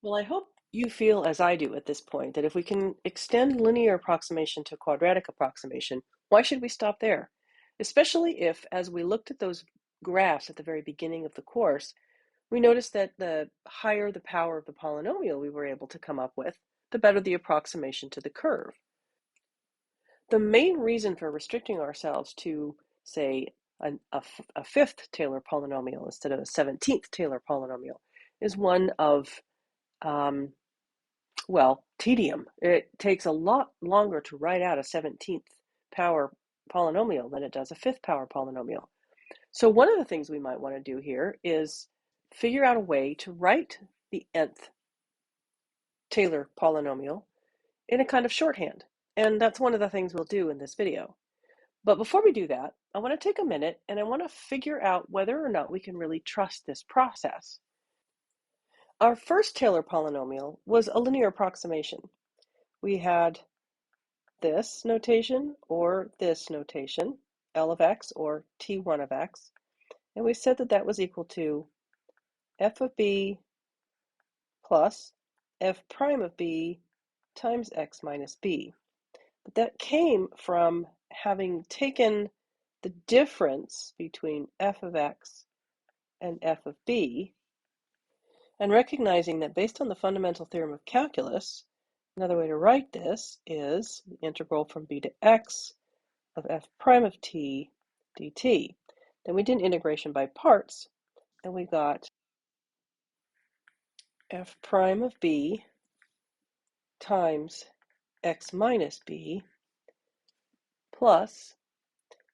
Well, I hope you feel as I do at this point that if we can extend linear approximation to quadratic approximation, why should we stop there? Especially if, as we looked at those graphs at the very beginning of the course, we noticed that the higher the power of the polynomial we were able to come up with, the better the approximation to the curve. The main reason for restricting ourselves to, say, a fifth Taylor polynomial instead of a 17th Taylor polynomial is one of tedium. It takes a lot longer to write out a 17th power polynomial than it does a fifth power polynomial. So one of the things we might want to do here is figure out a way to write the nth Taylor polynomial in a kind of shorthand. And that's one of the things we'll do in this video. But before we do that, I want to take a minute and I want to figure out whether or not we can really trust this process. Our first Taylor polynomial was a linear approximation. We had this notation or this notation, L of x or T1 of x, and we said that that was equal to f of b plus f prime of b times x minus b. But that came from having taken the difference between f of x and f of b and recognizing that based on the fundamental theorem of calculus, another way to write this is the integral from b to x of f prime of t dt. Then we did integration by parts, and we got f prime of b times x minus b plus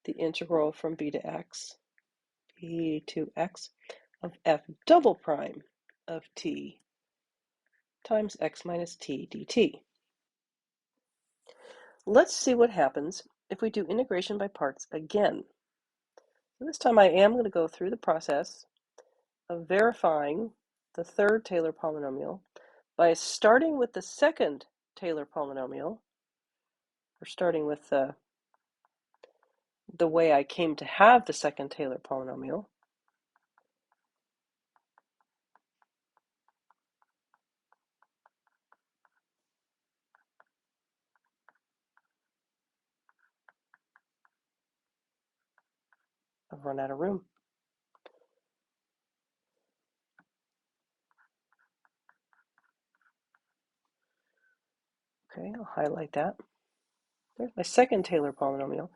the integral from b to x, b to x of f double prime of t times x minus t dt. Let's see what happens if we do integration by parts again. So this time I am going to go through the process of verifying the third Taylor polynomial by starting with the second Taylor polynomial, or starting with the way I came to have the second Taylor polynomial. I've run out of room. Okay, I'll highlight that. There's my second Taylor polynomial.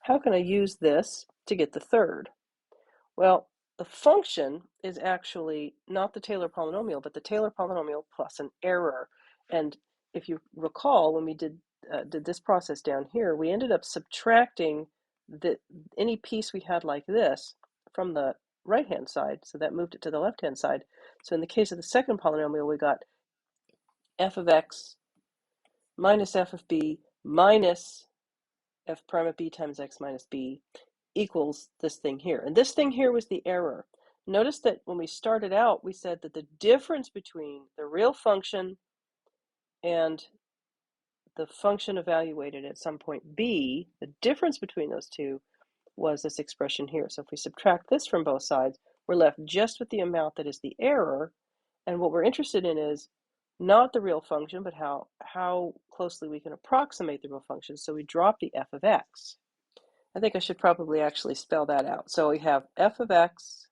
How can I use this to get the third? Well, the function is actually not the Taylor polynomial, but the Taylor polynomial plus an error. And if you recall, when we did this process down here, we ended up subtracting any piece we had like this from the right-hand side, so that moved it to the left-hand side. So in the case of the second polynomial, we got f of x minus f of b minus f prime of b times x minus b equals this thing here. And this thing here was the error. Notice that when we started out, we said that the difference between the real function and the function evaluated at some point b, the difference between those two was this expression here. So if we subtract this from both sides, we're left just with the amount that is the error. And what we're interested in is not the real function, but how closely we can approximate the real function. So we drop the f of x. I think I should probably actually spell that out. So we have f of x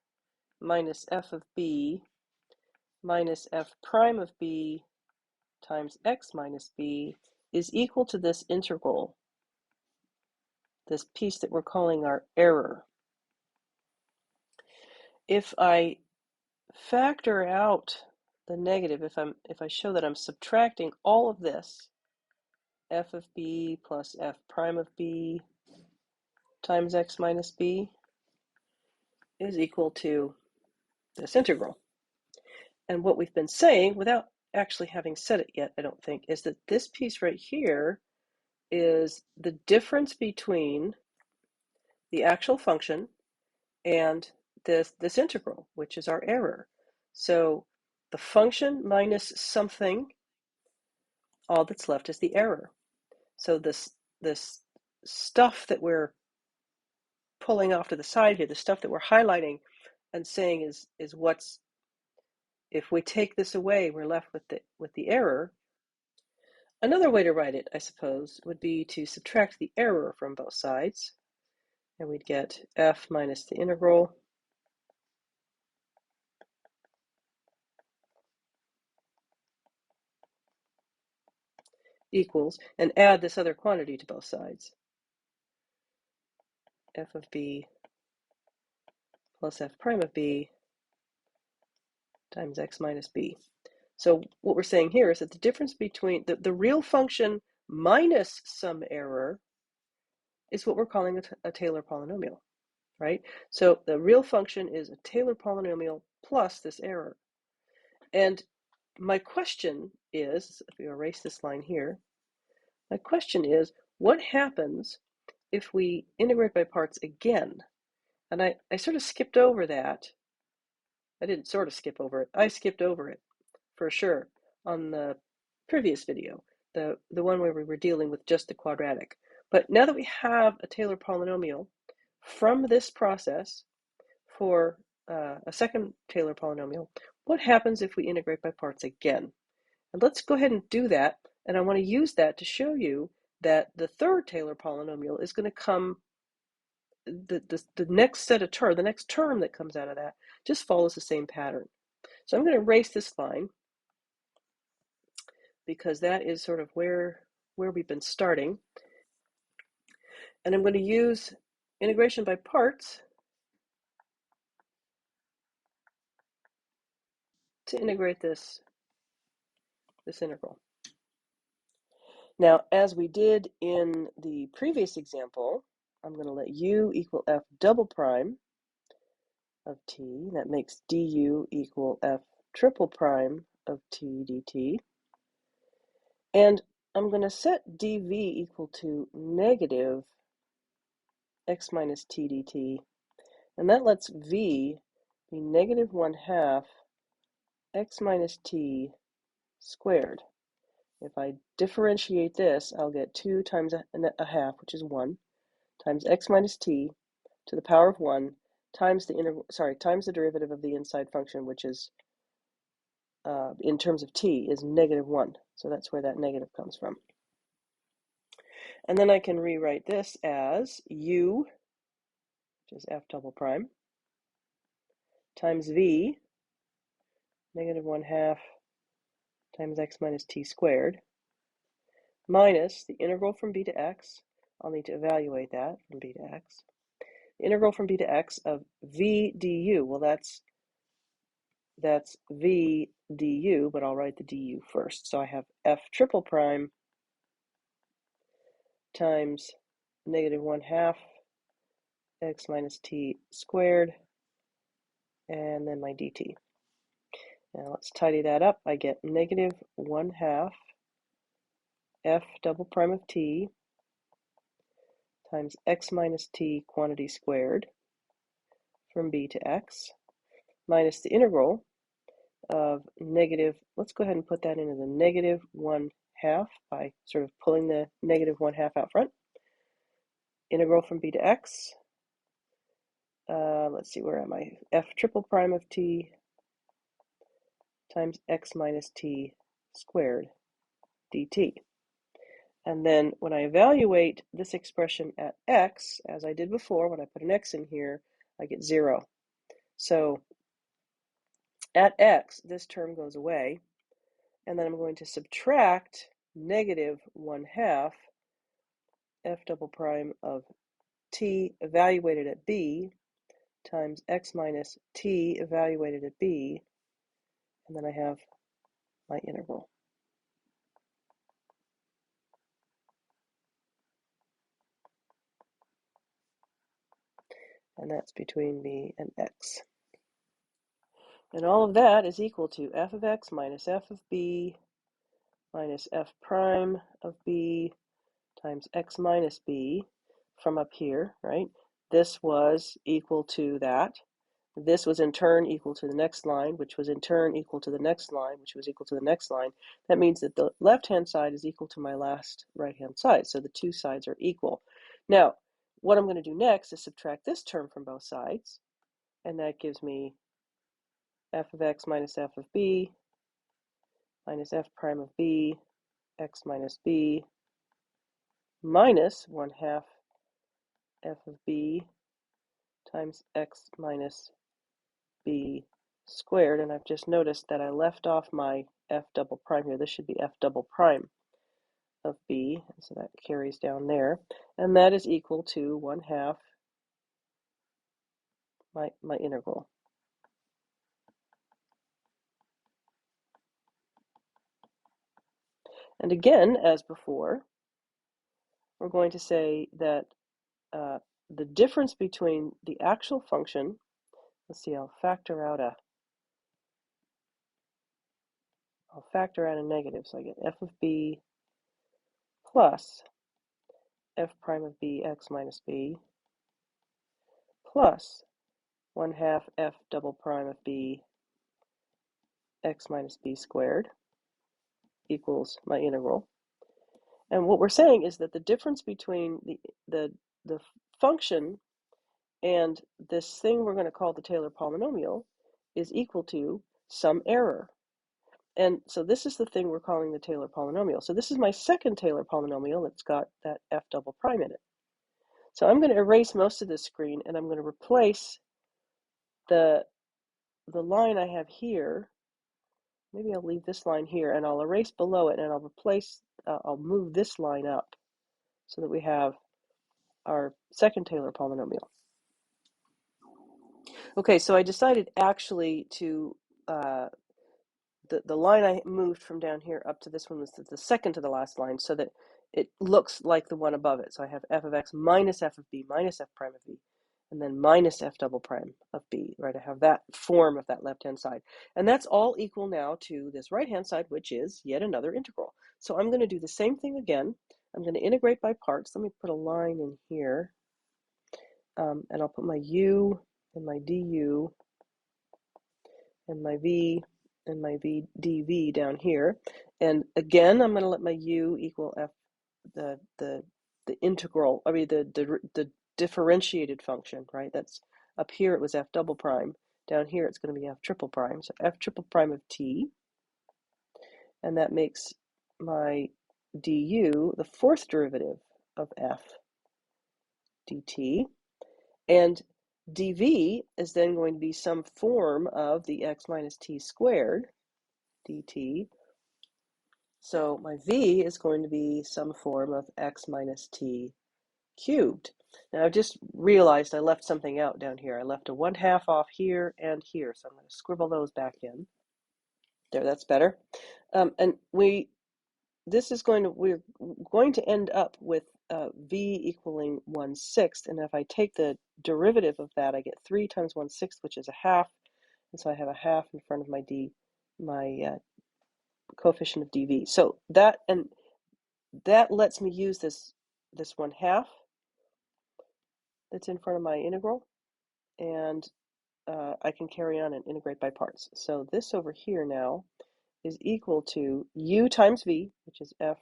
minus f of b minus f prime of b times x minus b is equal to this integral, this piece that we're calling our error. If I factor out the negative, if I show that I'm subtracting all of this, f of b plus f prime of b times x minus b is equal to this integral. And what we've been saying, without actually having said it yet, I don't think, is that this piece right here is the difference between the actual function and this integral, which is our error. So the function minus something, all that's left is the error. So this stuff that we're pulling off to the side here, the stuff that we're highlighting and saying is what's If we take this away, we're left with the error. Another way to write it, I suppose, would be to subtract the error from both sides, and we'd get f minus the integral equals, and add this other quantity to both sides. F of b plus f prime of b times x minus b. So what we're saying here is that the difference between the real function minus some error is what we're calling a Taylor polynomial, right? So the real function is a Taylor polynomial plus this error. And my question is, if we erase this line here, my question is, what happens if we integrate by parts again? And I sort of skipped over that. I didn't sort of skip over it. I skipped over it for sure on the previous video, the one where we were dealing with just the quadratic. But now that we have a Taylor polynomial from this process for a second Taylor polynomial, what happens if we integrate by parts again? And let's go ahead and do that. And I want to use that to show you that the third Taylor polynomial is going to come, the next set of term, the next term that comes out of that just follows the same pattern. So I'm going to erase this line because that is sort of where we've been starting. And I'm going to use integration by parts to integrate this integral. Now, as we did in the previous example, I'm going to let u equal f double prime of t. That makes du equal f triple prime of t dt. And I'm going to set dv equal to negative x minus t dt. And that lets v be negative 1/2 x minus t squared. If I differentiate this, I'll get 2 times a half, which is 1, times x minus t to the power of 1 times the derivative of the inside function, which is, in terms of t, is negative 1. So that's where that negative comes from. And then I can rewrite this as u, which is f double prime, times v, negative 1/2 times x minus t squared, minus the integral from b to x. I'll need to evaluate that from b to x. The integral from b to x of v du. Well, that's v du, but I'll write the du first. So I have f triple prime times negative 1/2 x minus t squared, and then my dt. Now let's tidy that up. I get negative 1/2 f double prime of t times x minus t quantity squared from b to x, minus the integral of negative, let's go ahead and put that into the negative 1/2 by sort of pulling the negative 1/2 out front. Integral from b to x, let's see, where am I? F triple prime of t times x minus t squared dt. And then when I evaluate this expression at x, as I did before, when I put an x in here, I get 0. So at x, this term goes away, and then I'm going to subtract negative 1/2 f double prime of t evaluated at b times x minus t evaluated at b, and then I have my integral. And that's between b and x. And all of that is equal to f of x minus f of b minus f prime of b times x minus b from up here, right? This was equal to that. This was in turn equal to the next line, which was in turn equal to the next line, which was equal to the next line. That means that the left-hand side is equal to my last right-hand side. So the two sides are equal. Now, what I'm going to do next is subtract this term from both sides. And that gives me f of x minus f of b minus f prime of b, x minus b, minus 1/2 f of b times x minus b squared. And I've just noticed that I left off my f double prime here. This should be f double prime of b, so that carries down there. And that is equal to 1/2 my integral. And again, as before, we're going to say that the difference between the actual function, let's see, I'll factor out a negative, so I get f of b plus f prime of b x minus b plus 1/2 f double prime of b x minus b squared equals my integral. And what we're saying is that the difference between the function and this thing we're going to call the Taylor polynomial is equal to some error. And so this is the thing we're calling the Taylor polynomial. So this is my second Taylor polynomial that's got that f double prime in it. So I'm going to erase most of this screen, and I'm going to replace the line I have here. Maybe I'll leave this line here, and I'll erase below it, and I'll move this line up so that we have our second Taylor polynomial. Okay, so I decided actually to, the line I moved from down here up to this one was the second to the last line, so that it looks like the one above it. So I have f of x minus f of b minus f prime of b, and then minus f double prime of b, right? I have that form of that left-hand side. And that's all equal now to this right-hand side, which is yet another integral. So I'm going to do the same thing again. I'm going to integrate by parts. Let me put a line in here, and I'll put my u and my du and my v and my dv down here. And again, I'm going to let my u equal f, the integral, I mean the differentiated function, right? That's up here it was f double prime. Down here it's going to be f triple prime. So f triple prime of t, and that makes my du the fourth derivative of f dt. And dv is then going to be some form of the x minus t squared dt. So my v is going to be some form of x minus t cubed. Now I've just realized I left something out down here. I left a 1/2 off here and here, so I'm going to scribble those back in. There, that's better. And we're going to end up with v equaling 1/6, and if I take the derivative of that, I get 3 times 1/6, which is a half, and so I have a half in front of my coefficient of dv. So that lets me use this 1/2 that's in front of my integral, and I can carry on and integrate by parts. So this over here now is equal to u times v, which is f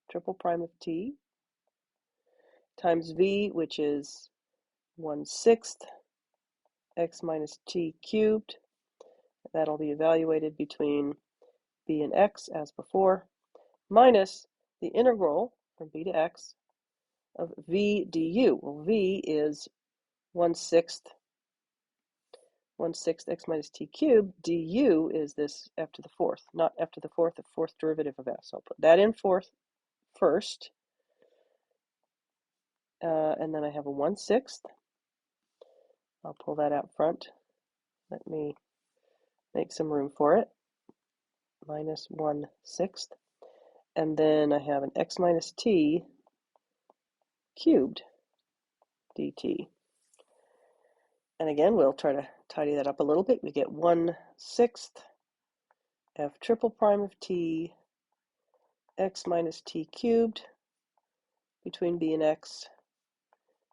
triple prime of t, times v, which is 1/6 x minus t cubed. That'll be evaluated between b and x as before, minus the integral from b to x of v du. Well, v is 1/6 x minus t cubed. Du is this f to the fourth, not f to the fourth, the fourth derivative of f. So I'll put that in first. And then I have a 1/6. I'll pull that out front. Let me make some room for it. Minus 1/6. And then I have an x minus t cubed dt. And again, we'll try to tidy that up a little bit. We get 1/6 f triple prime of t x minus t cubed between b and x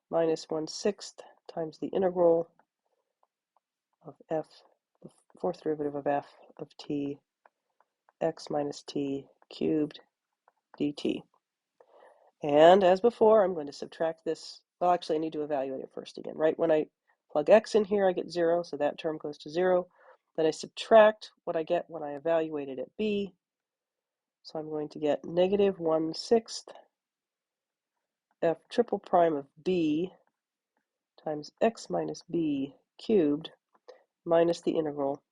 minus 1/6 times the integral of f, the fourth derivative of f of t x minus t cubed dt. And as before, I'm going to subtract this. Well, actually, I need to evaluate it first again, right? When I plug x in here, I get 0, so that term goes to 0. Then I subtract what I get when I evaluate it at b. So I'm going to get negative 1/6 f triple prime of b times x minus b cubed minus the integral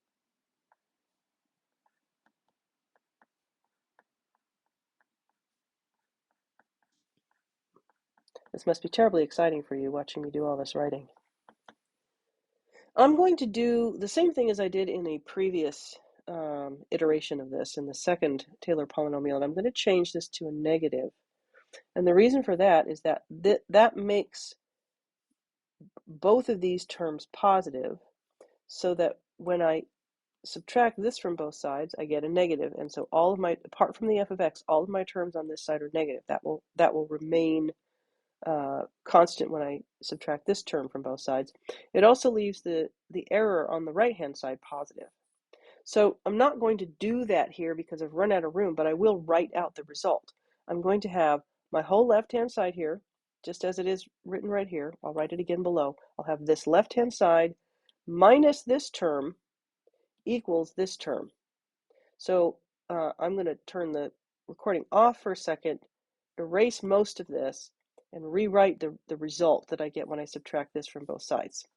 This must be terribly exciting for you, watching me do all this writing. I'm going to do the same thing as I did in a previous iteration of this, in the second Taylor polynomial, and I'm going to change this to a negative. And the reason for that is that that makes both of these terms positive, so that when I subtract this from both sides, I get a negative. And so all of my, apart from the f of x, all of my terms on this side are negative. That will remain constant when I subtract this term from both sides. It also leaves the error on the right-hand side positive. So I'm not going to do that here because I've run out of room, but I will write out the result. I'm going to have my whole left-hand side here, just as it is written right here. I'll write it again below. I'll have this left-hand side minus this term equals this term. So I'm going to turn the recording off for a second, erase most of this, and rewrite the result that I get when I subtract this from both sides.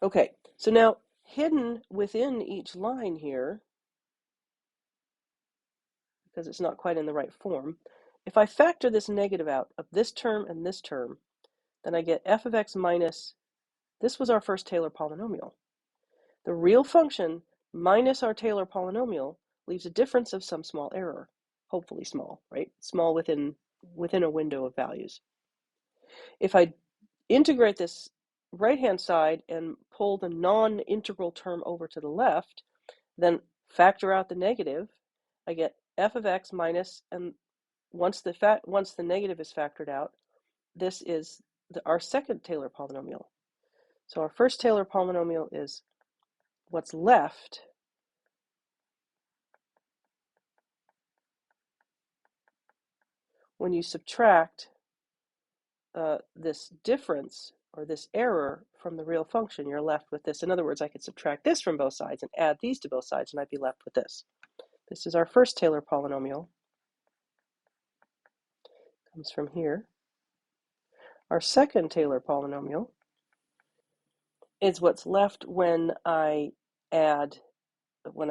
Okay, so now hidden within each line here, because it's not quite in the right form, if I factor this negative out of this term and this term, then I get f of x minus, this was our first Taylor polynomial. The real function minus our Taylor polynomial leaves a difference of some small error. Hopefully small, right? Small within a window of values. If I integrate this right-hand side and pull the non-integral term over to the left, then factor out the negative, I get f of x minus, and once the negative is factored out, this is our second Taylor polynomial. So our first Taylor polynomial is what's left when you subtract this difference or this error from the real function. You're left with this. In other words, I could subtract this from both sides and add these to both sides, and I'd be left with this. This is our first Taylor polynomial. Comes from here. Our second Taylor polynomial is what's left when I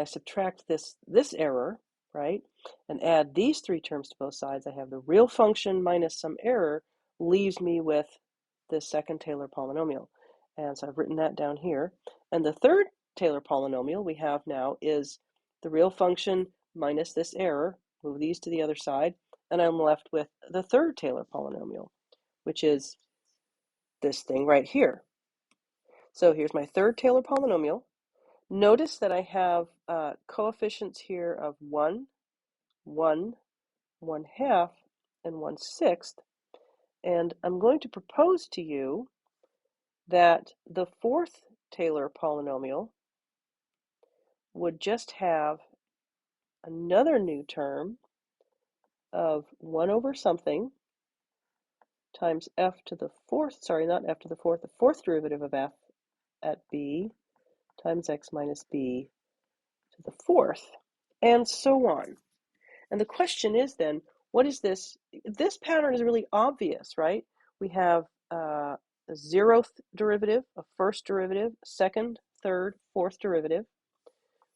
subtract this error, right, and add these three terms to both sides. I have the real function minus some error, leaves me with the second Taylor polynomial. And so I've written that down here. And the third Taylor polynomial we have now is the real function minus this error. Move these to the other side, and I'm left with the third Taylor polynomial, which is this thing right here. So here's my third Taylor polynomial. Notice that I have coefficients here of 1, 1, 1/2, and 1/6. And I'm going to propose to you that the fourth Taylor polynomial would just have another new term of 1 over something times f to the fourth, sorry, not f to the fourth derivative of f at b times x minus b to the fourth, and so on. And the question is then, what is this? This pattern is really obvious, right? We have a zeroth derivative, a first derivative, second, third, fourth derivative.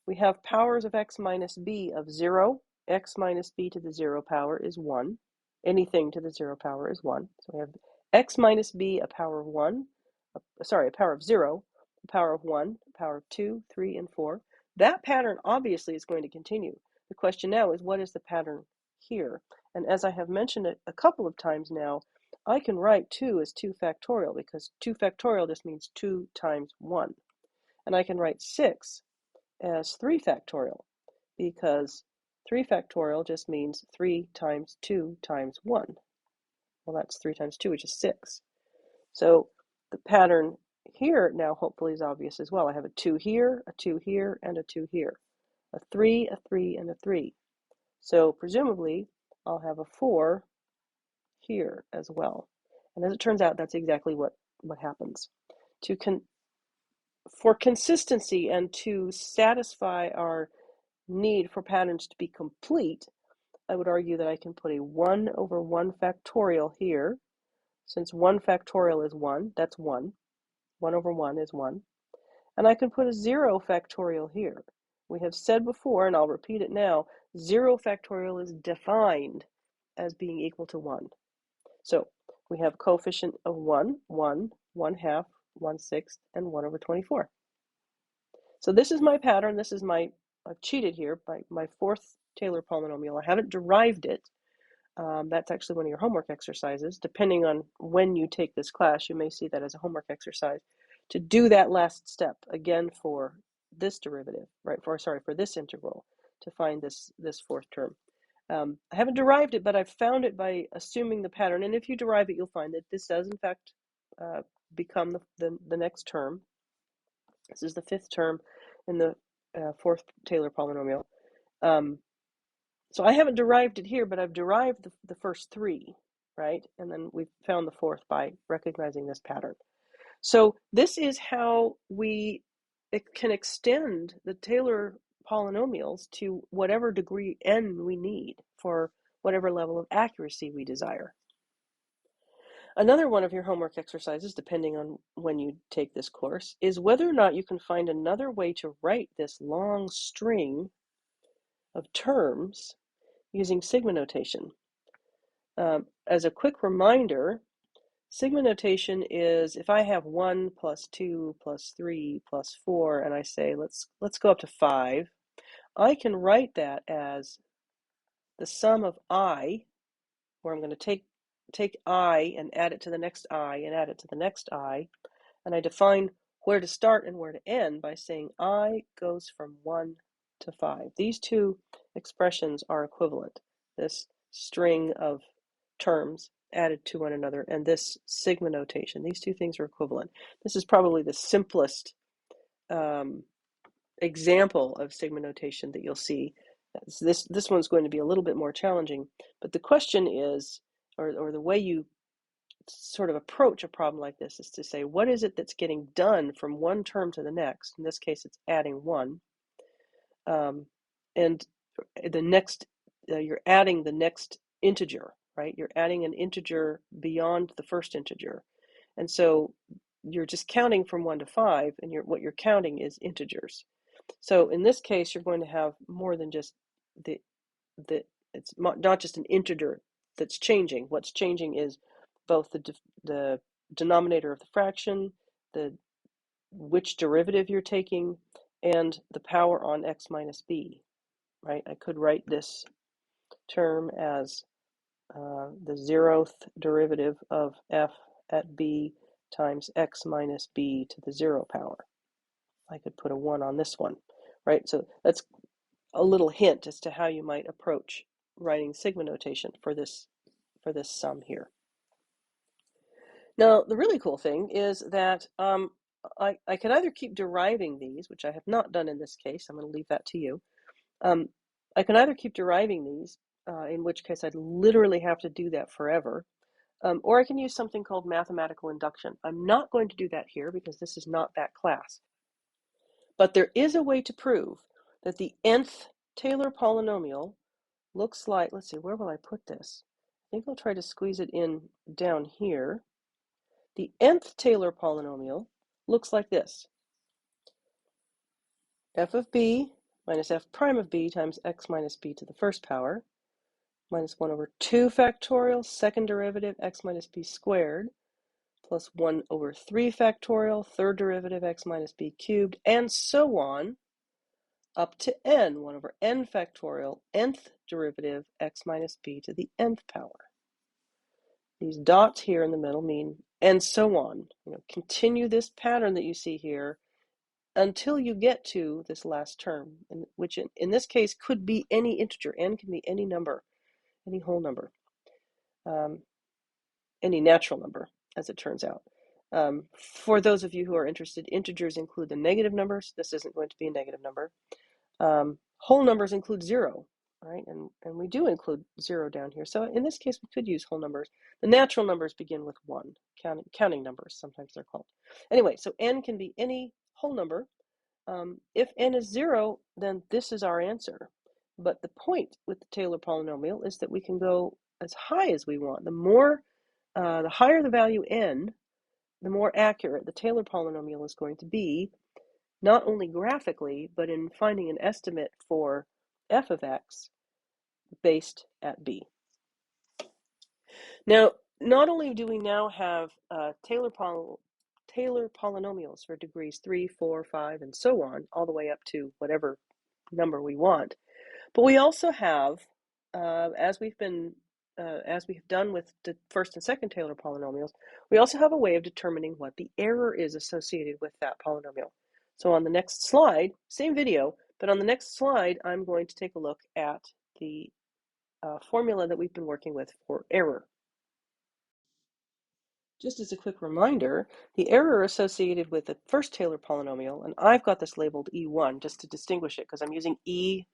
We have powers of x minus b of 0. X minus b to the 0 power is 1. Anything to the 0 power is 1. So we have x minus b, a power of 1, a power of 0, a power of 1, a power of 2, 3, and 4. That pattern obviously is going to continue. The question now is, what is the pattern here? And as I have mentioned it a couple of times now, I can write 2 as 2 factorial, because 2 factorial just means 2 times 1. And I can write 6 as 3 factorial, because 3 factorial just means 3 times 2 times 1. Well, that's 3 times 2, which is 6. So the pattern here now hopefully is obvious as well. I have a 2 here, a 2 here, and a 2 here. A 3, a 3, and a 3. So presumably I'll have a 4 here as well. And as it turns out, that's exactly what happens. for consistency and to satisfy our need for patterns to be complete, I would argue that I can put a 1 over 1 factorial here. Since 1 factorial is 1, that's 1. 1 over 1 is 1. And I can put a 0 factorial here. We have said before, and I'll repeat it now, 0 factorial is defined as being equal to 1. So we have coefficient of 1, 1, 1/2, 1/6, and 1 over 24. So this is my pattern. This is I've cheated here by my fourth Taylor polynomial. I haven't derived it. That's actually one of your homework exercises. Depending on when you take this class, you may see that as a homework exercise to do that last step again for this derivative, right? For this integral to find this fourth term. I haven't derived it, but I've found it by assuming the pattern. And if you derive it, you'll find that this does in fact become the next term. This is the fifth term in the fourth Taylor polynomial. So I haven't derived it here, but I've derived the first three, right? And then we've found the fourth by recognizing this pattern. So this is how we can extend the Taylor polynomials to whatever degree n we need for whatever level of accuracy we desire. Another one of your homework exercises, depending on when you take this course, is whether or not you can find another way to write this long string of terms using sigma notation. As a quick reminder, sigma notation is if I have 1 plus 2 plus 3 plus 4 and I say let's go up to 5, I can write that as the sum of I, where I'm going to take I and add it to the next I and add it to the next I, and I define where to start and where to end by saying I goes from 1 to 5. These two expressions are equivalent. This string of terms added to one another and this sigma notation. These two things are equivalent. This is probably the simplest example of sigma notation that you'll see. This one's going to be a little bit more challenging, but the question is, or the way you sort of approach a problem like this is to say, what is it that's getting done from one term to the next? In this case, it's adding 1. And the next, you're adding the next integer, right? You're adding an integer beyond the first integer. And so you're just counting from 1 to 5, and what you're counting is integers. So in this case, you're going to have more than just it's not just an integer that's changing. What's changing is both the denominator of the fraction, which derivative you're taking, and the power on x minus b, right? I could write this term as the 0th derivative of f at b times x minus b to the 0 power. I could put a 1 on this one, right? So that's a little hint as to how you might approach writing sigma notation for this sum here. Now, the really cool thing is that I can either keep deriving these, which I have not done in this case. I'm going to leave that to you. I can either keep deriving these, in which case I'd literally have to do that forever, or I can use something called mathematical induction. I'm not going to do that here because this is not that class. But there is a way to prove that the nth Taylor polynomial looks like, let's see, where will I put this? I think I'll try to squeeze it in down here. The nth Taylor polynomial looks like this. F of b minus f prime of b times x minus b to the first power minus 1 over 2 factorial, second derivative, x minus b squared, plus 1 over 3 factorial, third derivative, x minus b cubed, and so on, up to n, 1 over n factorial, nth derivative, x minus b to the nth power. These dots here in the middle mean and so on. Continue this pattern that you see here until you get to this last term, which in this case could be any integer. N can be any number, any whole number, any natural number, as it turns out. For those of you who are interested, integers include the negative numbers. This isn't going to be a negative number. Whole numbers include 0, right? And we do include 0 down here. So in this case, we could use whole numbers. The natural numbers begin with 1, counting numbers, sometimes they're called. Anyway, so n can be any whole number. If n is 0, then this is our answer. But the point with the Taylor polynomial is that we can go as high as we want. The higher the value n, the more accurate the Taylor polynomial is going to be, not only graphically, but in finding an estimate for f of x based at b. Now, not only do we now have Taylor polynomials for degrees 3, 4, 5, and so on, all the way up to whatever number we want, but we also have, as we've done with the first and second Taylor polynomials, we also have a way of determining what the error is associated with that polynomial. So on the next slide, same video, but on the next slide, I'm going to take a look at the formula that we've been working with for error. Just as a quick reminder, the error associated with the first Taylor polynomial, and I've got this labeled E1 just to distinguish it because I'm using E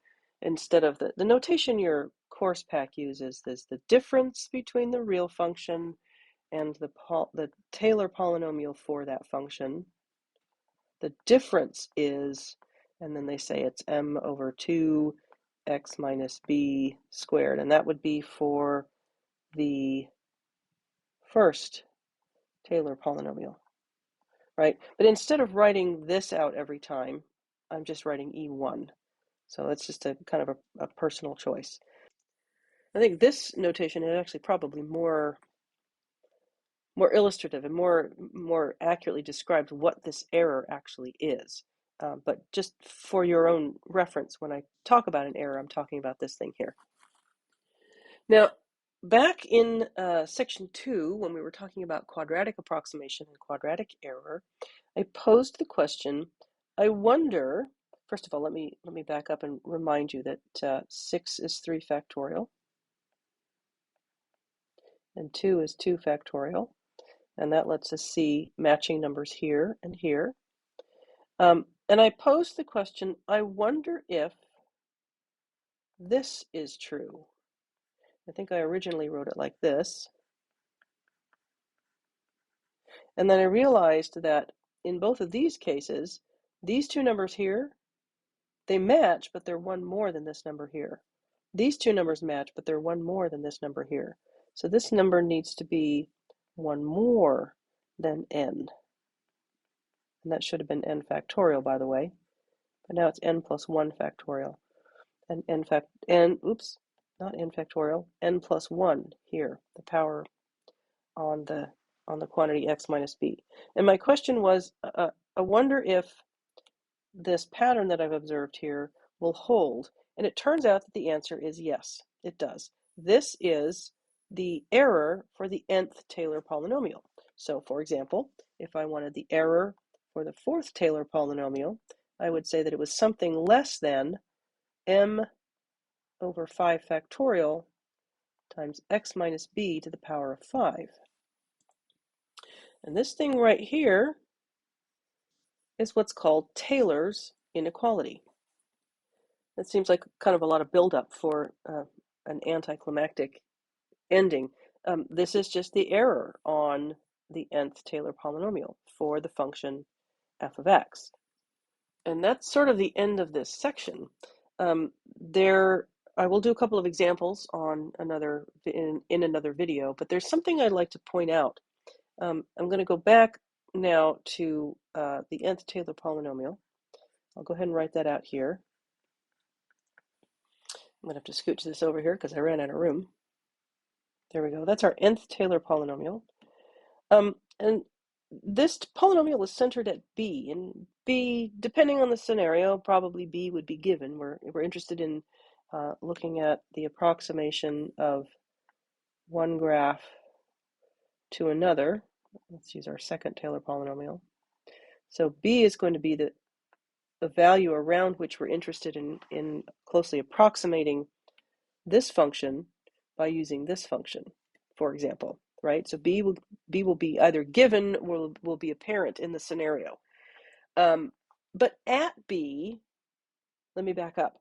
instead of the notation your course pack uses. There's the difference between the real function and the Taylor polynomial for that function. The difference is, and then they say it's m over 2 x minus b squared, and that would be for the first Taylor polynomial, right? But instead of writing this out every time, I'm just writing E1. So that's just a kind of a personal choice. I think this notation is actually probably more illustrative and more accurately describes what this error actually is. But just for your own reference, when I talk about an error, I'm talking about this thing here. Now, back in section 2, when we were talking about quadratic approximation and quadratic error, I posed the question, I wonder, first of all, let me back up and remind you that 6 is 3 factorial, and 2 is 2 factorial, and that lets us see matching numbers here and here. And I posed the question, I wonder if this is true. I think I originally wrote it like this. And then I realized that in both of these cases, these two numbers here, they match, but they're one more than this number here. These two numbers match, but they're one more than this number here. So this number needs to be one more than n. And that should have been n factorial, by the way. But now it's n plus 1 factorial. And not n factorial, n plus 1 here, the power on the quantity x minus b. And my question was, I wonder if this pattern that I've observed here will hold. And it turns out that the answer is yes, it does. This is the error for the nth Taylor polynomial. So for example, if I wanted the error for the fourth Taylor polynomial, I would say that it was something less than m over 5 factorial times x minus b to the power of 5. And this thing right here is what's called Taylor's inequality. That seems like kind of a lot of buildup for an anticlimactic ending. This is just the error on the nth Taylor polynomial for the function f of x. And that's sort of the end of this section. I will do a couple of examples on in another video, but there's something I'd like to point out. I'm going to go back now to the nth Taylor polynomial. I'll go ahead and write that out here. I'm going to have to scooch this over here because I ran out of room. There we go. That's our nth Taylor polynomial. And this polynomial is centered at b, and b, depending on the scenario, probably b would be given. We're interested in looking at the approximation of one graph to another. Let's use our second Taylor polynomial. So b is going to be the value around which we're interested in closely approximating this function by using this function, for example, right? So b will be either given or will be apparent in the scenario. But at b, let me back up.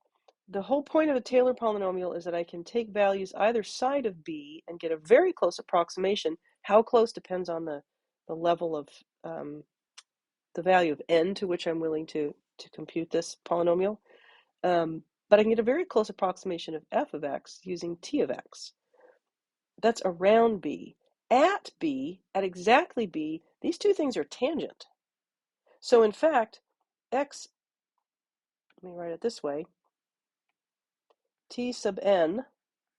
The whole point of a Taylor polynomial is that I can take values either side of b and get a very close approximation. How close depends on the level of the value of n to which I'm willing to compute this polynomial. But I can get a very close approximation of f of x using t of x. That's around b. At b, at exactly b, these two things are tangent. So in fact, x, let me write it this way, t sub n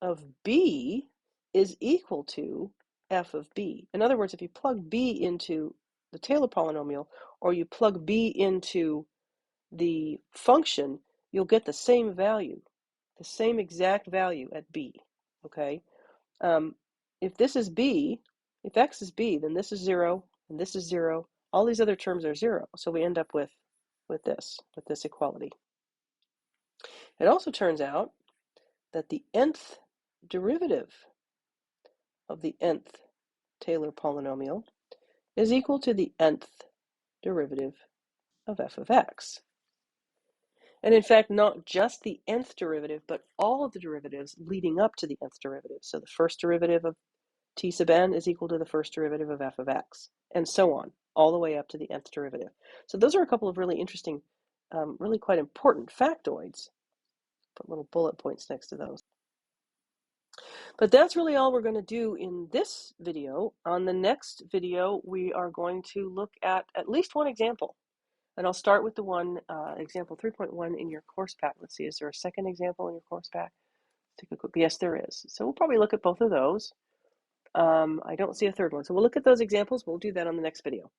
of b is equal to f of b. In other words, if you plug b into the Taylor polynomial, or you plug b into the function, you'll get the same value, the same exact value at b, okay? If this is b, if x is b, then this is 0, and this is 0. All these other terms are 0, so we end up with this equality. It also turns out that the nth derivative of the nth Taylor polynomial is equal to the nth derivative of f of x. And in fact, not just the nth derivative, but all of the derivatives leading up to the nth derivative. So the first derivative of t sub n is equal to the first derivative of f of x, and so on, all the way up to the nth derivative. So those are a couple of really interesting, really quite important factoids. Put little bullet points next to those. But that's really all we're going to do in this video. On the next video, we are going to look at least one example. And I'll start with the one, example 3.1 in your course pack. Let's see, is there a second example in your course pack? Take a quick, yes, there is. So we'll probably look at both of those. I don't see a third one. So we'll look at those examples. We'll do that on the next video.